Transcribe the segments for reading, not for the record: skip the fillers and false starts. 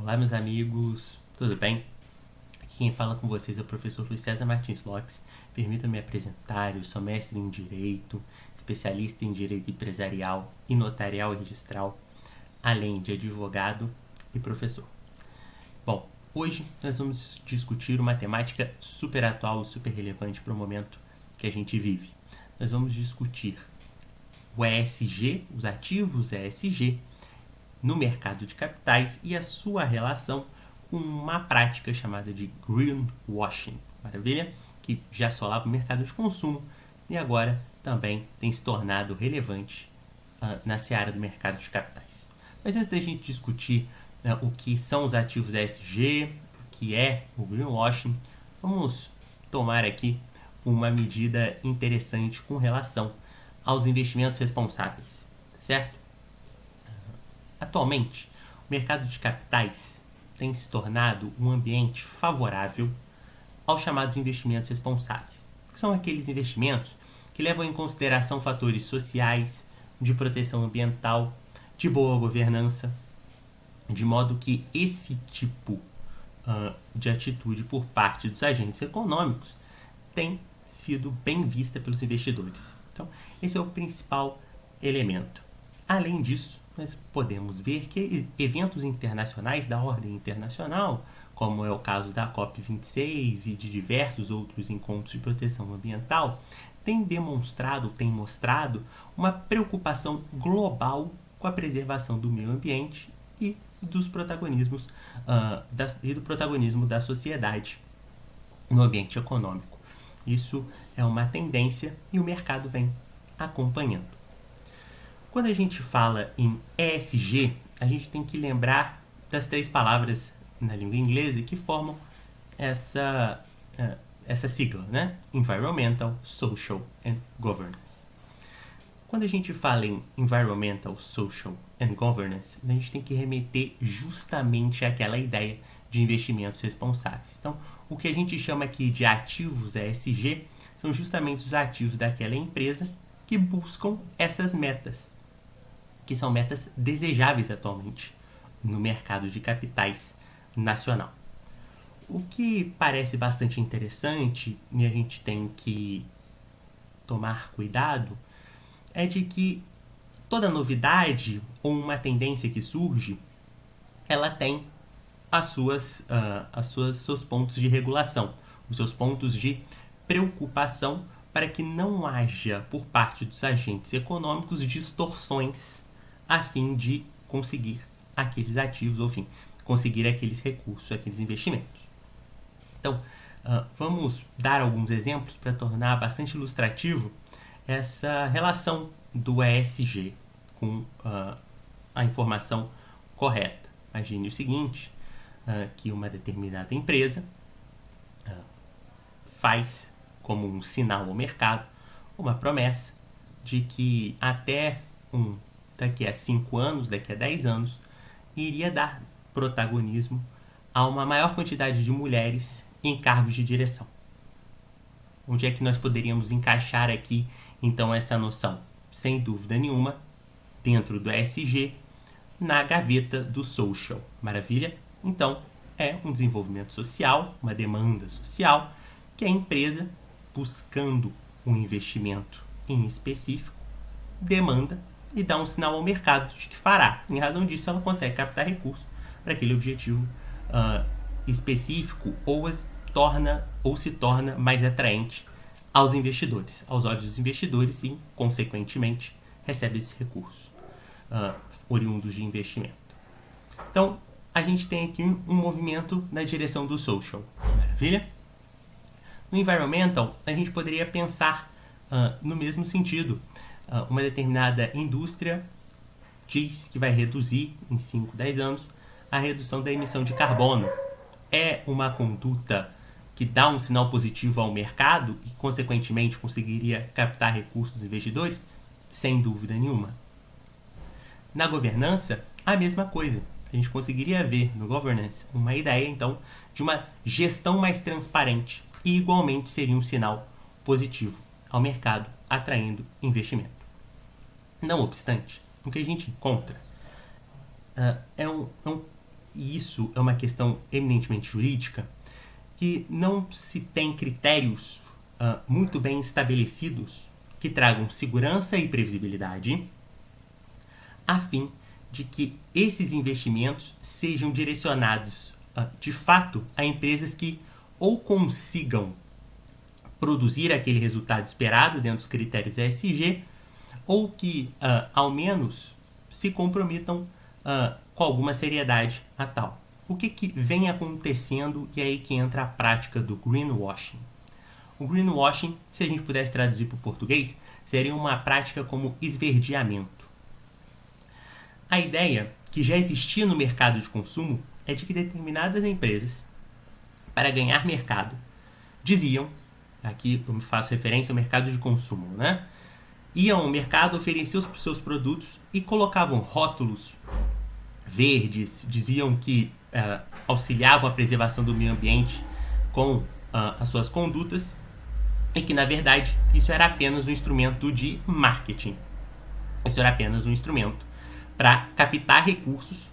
Olá, meus amigos, tudo bem? Aqui quem fala com vocês é o professor Luiz César Martins Lopes. Permita-me me apresentar, eu sou mestre em Direito, especialista em Direito Empresarial e Notarial e Registral, além de advogado e professor. Bom, hoje nós vamos discutir uma temática super atual e super relevante para o momento que a gente vive. Nós vamos discutir o ESG, os ativos ESG, no mercado de capitais e a sua relação com uma prática chamada de greenwashing, maravilha? Que já assolava o mercado de consumo e agora também tem se tornado relevante na seara do mercado de capitais. Mas antes da gente discutir o que são os ativos ESG, o que é o greenwashing, vamos tomar aqui uma medida interessante com relação aos investimentos responsáveis, certo? Atualmente, o mercado de capitais tem se tornado um ambiente favorável aos chamados investimentos responsáveis, que são aqueles investimentos que levam em consideração fatores sociais, de proteção ambiental, de boa governança, de modo que esse tipo de atitude por parte dos agentes econômicos tem sido bem vista pelos investidores. Então, esse é o principal elemento. Além disso, nós podemos ver que eventos internacionais da ordem internacional, como é o caso da COP26 e de diversos outros encontros de proteção ambiental, têm mostrado uma preocupação global com a preservação do meio ambiente e do protagonismo da sociedade no ambiente econômico. Isso é uma tendência e o mercado vem acompanhando. Quando a gente fala em ESG, a gente tem que lembrar das três palavras na língua inglesa que formam essa sigla, né? Environmental, Social and Governance. Quando a gente fala em Environmental, Social and Governance, a gente tem que remeter justamente àquela ideia de investimentos responsáveis. Então, o que a gente chama aqui de ativos ESG são justamente os ativos daquela empresa que buscam essas metas, que são metas desejáveis atualmente no mercado de capitais nacional. O que parece bastante interessante e a gente tem que tomar cuidado é de que toda novidade ou uma tendência que surge, ela tem seus pontos de regulação, os seus pontos de preocupação para que não haja por parte dos agentes econômicos distorções a fim de conseguir aqueles ativos, ou enfim, conseguir aqueles recursos, aqueles investimentos. Então, vamos dar alguns exemplos para tornar bastante ilustrativo essa relação do ESG com a informação correta. Imagine o seguinte, que uma determinada empresa faz como um sinal ao mercado uma promessa de que daqui a 5 anos, daqui a 10 anos, iria dar protagonismo a uma maior quantidade de mulheres em cargos de direção. Onde é que nós poderíamos encaixar aqui, então, essa noção? Sem dúvida nenhuma, dentro do ESG, na gaveta do social. Maravilha? Então, é um desenvolvimento social, uma demanda social, que a empresa, buscando um investimento em específico, demanda e dá um sinal ao mercado de que fará. Em razão disso, ela consegue captar recursos para aquele objetivo específico ou se torna mais atraente aos investidores, aos olhos dos investidores e, consequentemente, recebe esses recursos oriundos de investimento. Então, a gente tem aqui um movimento na direção do social. Maravilha? No environmental, a gente poderia pensar no mesmo sentido. Uma determinada indústria diz que vai reduzir em 5, 10 anos a redução da emissão de carbono. É uma conduta que dá um sinal positivo ao mercado e, consequentemente, conseguiria captar recursos dos investidores? Sem dúvida nenhuma. Na governança, a mesma coisa. A gente conseguiria ver no governance uma ideia, então, de uma gestão mais transparente e, igualmente, seria um sinal positivo ao mercado, atraindo investimento. Não obstante, o que a gente encontra e isso é uma questão eminentemente jurídica, que não se tem critérios muito bem estabelecidos que tragam segurança e previsibilidade, a fim de que esses investimentos sejam direcionados de fato a empresas que ou consigam produzir aquele resultado esperado dentro dos critérios ESG, ou que ao menos se comprometam com alguma seriedade a tal. O que vem acontecendo, e aí que entra a prática do greenwashing. O greenwashing, se a gente pudesse traduzir para o português, seria uma prática como esverdeamento. A ideia que já existia no mercado de consumo é de que determinadas empresas, para ganhar mercado, diziam, aqui eu me faço referência ao mercado de consumo, né? Iam ao mercado, ofereciam os seus produtos e colocavam rótulos verdes, diziam que auxiliavam a preservação do meio ambiente com as suas condutas, e que na verdade isso era apenas um instrumento de marketing. Isso era apenas um instrumento para captar recursos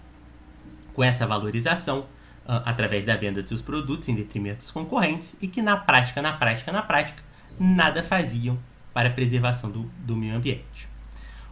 com essa valorização através da venda de seus produtos em detrimento dos concorrentes, e que na prática, nada faziam para a preservação do meio ambiente.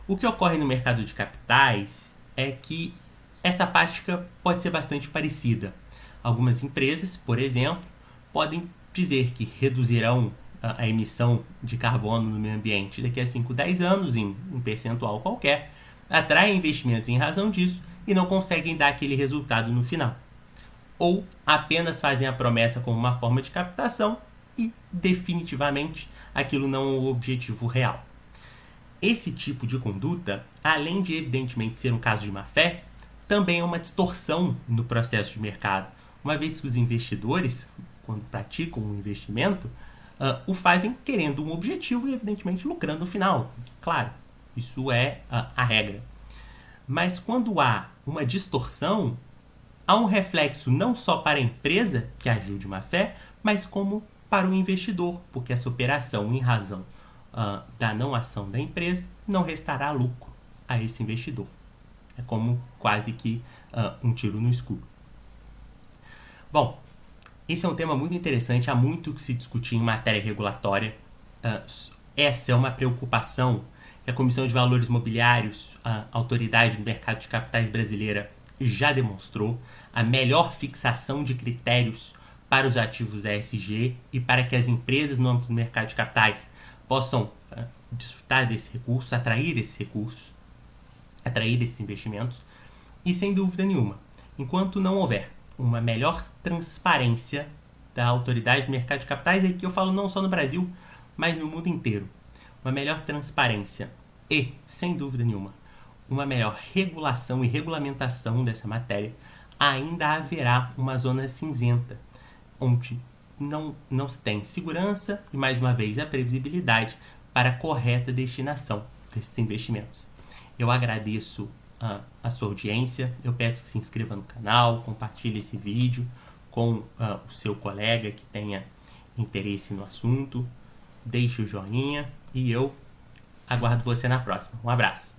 O que ocorre no mercado de capitais é que essa prática pode ser bastante parecida. Algumas empresas, por exemplo, podem dizer que reduzirão a emissão de carbono no meio ambiente daqui a 5, 10 anos em um percentual qualquer, atraem investimentos em razão disso e não conseguem dar aquele resultado no final. Ou apenas fazem a promessa como uma forma de captação e, definitivamente, aquilo não é o objetivo real. Esse tipo de conduta, além de evidentemente ser um caso de má-fé, também é uma distorção no processo de mercado, uma vez que os investidores, quando praticam um investimento, o fazem querendo um objetivo e evidentemente lucrando no final. Claro, isso é a regra. Mas quando há uma distorção, há um reflexo não só para a empresa que agiu de má-fé, mas como para o investidor, porque essa operação, em razão da não ação da empresa, não restará lucro a esse investidor. É como quase que um tiro no escuro. Bom, esse é um tema muito interessante, há muito que se discutir em matéria regulatória. Essa é uma preocupação que a Comissão de Valores Mobiliários, a autoridade do mercado de capitais brasileira, já demonstrou. A melhor fixação de critérios para os ativos ESG e para que as empresas no âmbito do mercado de capitais possam desfrutar desse recurso, atrair esses recursos, atrair esses investimentos. E sem dúvida nenhuma, enquanto não houver uma melhor transparência da autoridade do mercado de capitais, e aqui eu falo não só no Brasil, mas no mundo inteiro, uma melhor transparência e, sem dúvida nenhuma, uma melhor regulação e regulamentação dessa matéria, ainda haverá uma zona cinzenta, onde não se tem segurança e, mais uma vez, a previsibilidade para a correta destinação desses investimentos. Eu agradeço a sua audiência, eu peço que se inscreva no canal, compartilhe esse vídeo com o seu colega que tenha interesse no assunto, deixe o joinha e eu aguardo você na próxima. Um abraço.